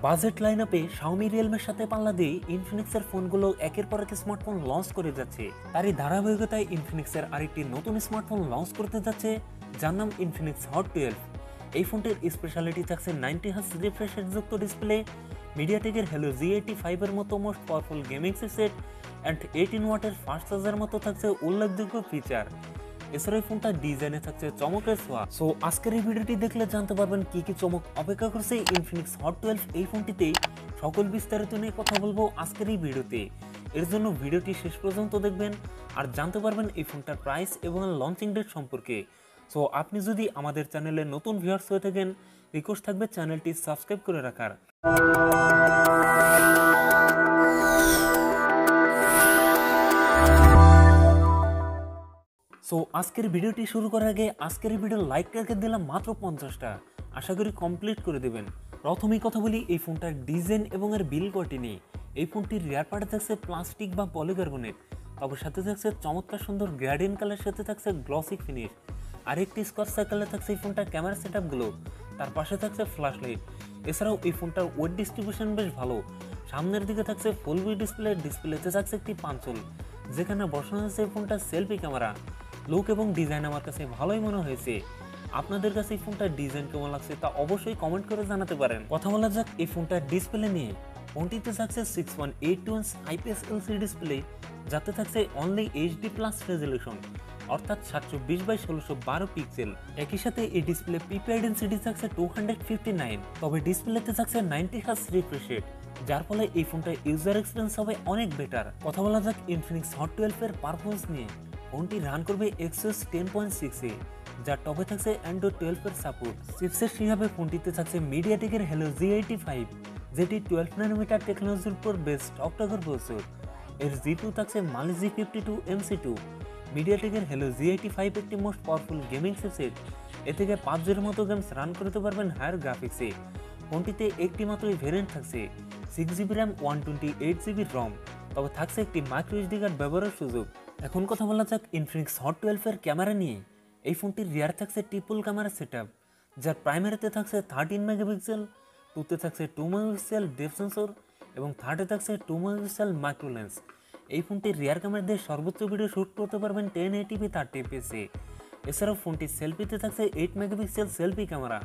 Budget লাইনআপে Xiaomi রিয়েলমির সাথে পাল্লা দিয়ে ইনফিনিক্সের ফোনগুলো একের পর এক স্মার্টফোন লঞ্চ করে যাচ্ছে। তারই ধারাবাহিকতায় ইনফিনিক্সের আরেকটি নতুন স্মার্টফোন লঞ্চ করতে যাচ্ছে, যার নাম ইনফিনিক্স হট 12। এই ফোনটির স্পেশালিটি থাকছে 90 হার্জ রিফ্রেশ রেট যুক্ত ডিসপ্লে, মিডিয়াটেকের হেলো G85 এর মতো most powerful gaming chipset and 18 ওয়াটের ফাস্ট চার্জার মতো থাকছে উল্লেখযোগ্য ফিচার। এছাড়া এই ফোনটা ডিজাইনে থাকছে চমকের ছোঁয়া। সো আজকের এই ভিডিওটি দেখলে জানতে পারবেন কি কি চমক অপেক্ষা করছে ইনফিনিক্স হট 12 এই ফোনটিতে। সকল বিস্তারিত নিয়ে কথা বলবো আজকের এই ভিডিওতে। এর জন্য ভিডিওটি শেষ পর্যন্ত দেখবেন আর জানতে পারবেন এই ফোনটার প্রাইস এবং লঞ্চিং ডেট সম্পর্কে। সো আপনি যদি আমাদের চ্যানেলে নতুন ভিউয়ার্স হয়ে থাকেন, রিকোয়েস্ট থাকবে চ্যানেলটি সাবস্ক্রাইব করে রাখার। সো আজকের ভিডিওটি শুরু করার আগে আজকের এই ভিডিওর লাইক টার্গেট দিলাম মাত্র 50টা, আশা করি কমপ্লিট করে দেবেন। প্রথমেই কথা বলি এই ফোনটার ডিজাইন এবং এর বিল কোয়ালিটি নিয়ে। এই ফোনটির রিয়ার পার্টে থাকছে প্লাস্টিক বা পলিকার্বনেট, তবে সাথে থাকছে চমৎকার সুন্দর গ্রেডিয়েন্ট কালার, সাথে থাকছে গ্লসি ফিনিশ। আরেকটি স্কোয়ার সার্কেলে থাকছে এই ফোনটার ক্যামেরা সেটআপগুলো, তার পাশে থাকছে ফ্ল্যাশ লাইট। এছাড়াও এই ফোনটার ওয়েট ডিস্ট্রিবিউশন বেশ ভালো। সামনের দিকে থাকছে ফুল ভি ডিসপ্লে, ডিসপ্লেতে থাকছে একটি পাঞ্চল, যেখানে বসানো আছে এই ফোনটার সেলফি ক্যামেরা। লুক এবং ডিজাইন আমার কাছে ভালোই মনে হয়েছে। আপনাদের কাছে এই ফোনটার ডিজাইন কেমন লাগছে তা অবশ্যই কমেন্ট করে জানাতে পারেন। কথা বলা যাক এই ফোনটার ডিসপ্লে নিয়ে। ফোনটিতে থাকছে 6.82 ইঞ্চ IPS LCD ডিসপ্লে, যাতে থাকছে অনলি HD প্লাস রেজলিউশন, অর্থাৎ 720x1612 পিক্সেল। একই সাথে এই ডিসপ্লে পিপিআই ডেনসিটি থাকছে 259, তবে ডিসপ্লেতে থাকছে 90 হার্জ রিফ্রেশ রেট, যার ফলে এই ফোনটার ইউজার এক্সপিরিয়েন্স হবে অনেক বেটার। কথা বলা যাক ইনফিনিক্স হট 12 এর পারফরমেন্স নিয়ে। ফোনটি রান করবে Exynos 10.6 এ, যার টপে থাকছে Android 12 এর সাপোর্ট। চিপসেট হিসাবে ফোনটিতে থাকছে মিডিয়াটেকের হেলো G85, যেটি 12 ন্যানোমিটার টেকনোলজির উপর বেসড অক্টাকোর প্রসেসর। এর G2 থাকছে Mali G52 MC2। মিডিয়াটেকের hello G85 একটি মোস্ট পাওয়ারফুল গেমিং চিপসেট, এ থেকে PUBG-র মতো গেমস রান করতে পারবেন হায়ার গ্রাফিক্সে। ফোনটিতে একটি মাত্রই ভেরিয়েন্ট থাকছে 6GB RAM 128GB ROM, তবে থাকছে একটি মাইক্রো SD কার্ড ব্যবহারের সুযোগ। এখন কথা বলা যাক ইনফিনিক্স হট 12 এর ক্যামেরা নিয়ে। এই ফোনটির রিয়ার থাকছে ট্রিপল ক্যামেরা সেটআপ, যার প্রাইমারিতে থাকছে 13 মেগাপিক্সেল, টুতে থাকছে 2 মেগাপিক্সেল ডেপথ সেন্সর এবং থার্ডে থাকছে 2 মেগাপিক্সেল মাইক্রো লেন্স। এই ফোনটির রিয়ার ক্যামেরা দিয়ে সর্বোচ্চ ভিডিও শ্যুট করতে পারবেন 1080p 30fps এ। এছাড়াও ফোনটির সেলফিতে থাকছে 8 megapixel selfie camera,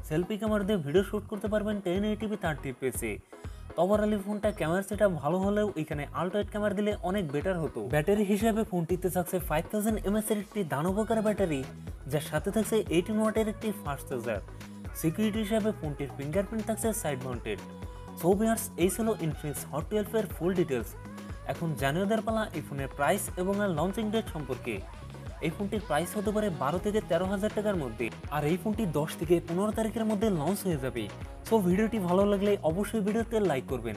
selfie camera দিয়ে ভিডিও শ্যুট করতে পারবেন 1080p 30fps এ। ওভারঅল ফোনটা ক্যামেরা সেটআপ ভালো হলেও এখানে আল্ট্রাওয়াইড ক্যামেরা দিলে অনেক বেটার হতো। ব্যাটারি হিসেবে ফোনটিতে থাকছে 5000 mAh এর একটি দানবকার ব্যাটারি, যার সাথে থাকছে 18 ওয়াটের একটি ফাস্ট চার্জার। সিকিউরিটি হিসেবে ফোনটির ফিঙ্গারপ্রিন্ট থাকছে সাইড মাউন্টেড। সো ভিউয়ার্স, এই ছিল ইনফিনিক্স হট 12 এর ফুল ডিটেলস। এখন জানিয়ে দেওয়ার পালা এই ফোনের প্রাইস এবং লঞ্চিং ডেট সম্পর্কে। এই ফোনটির প্রাইস হতে পারে 12 থেকে 13,000 টাকার মধ্যে, আর এই ফোনটি 10 থেকে 15 তারিখের মধ্যে লঞ্চ হয়ে যাবে। সো ভিডিওটি ভালো লাগলে অবশ্যই ভিডিওতে লাইক করবেন,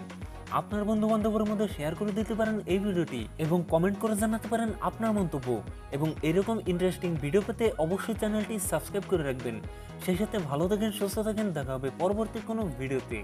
আপনার বন্ধু বান্ধবের মধ্যে শেয়ার করে দিতে পারেন এই ভিডিওটি, এবং কমেন্ট করে জানাতে পারেন আপনার মন্তব্য। এবং এরকম ইন্টারেস্টিং ভিডিও পেতে অবশ্যই চ্যানেলটি সাবস্ক্রাইব করে রাখবেন। সেই সাথে ভালো থাকেন, সুস্থ থাকেন, দেখা হবে পরবর্তী কোনো ভিডিওতে।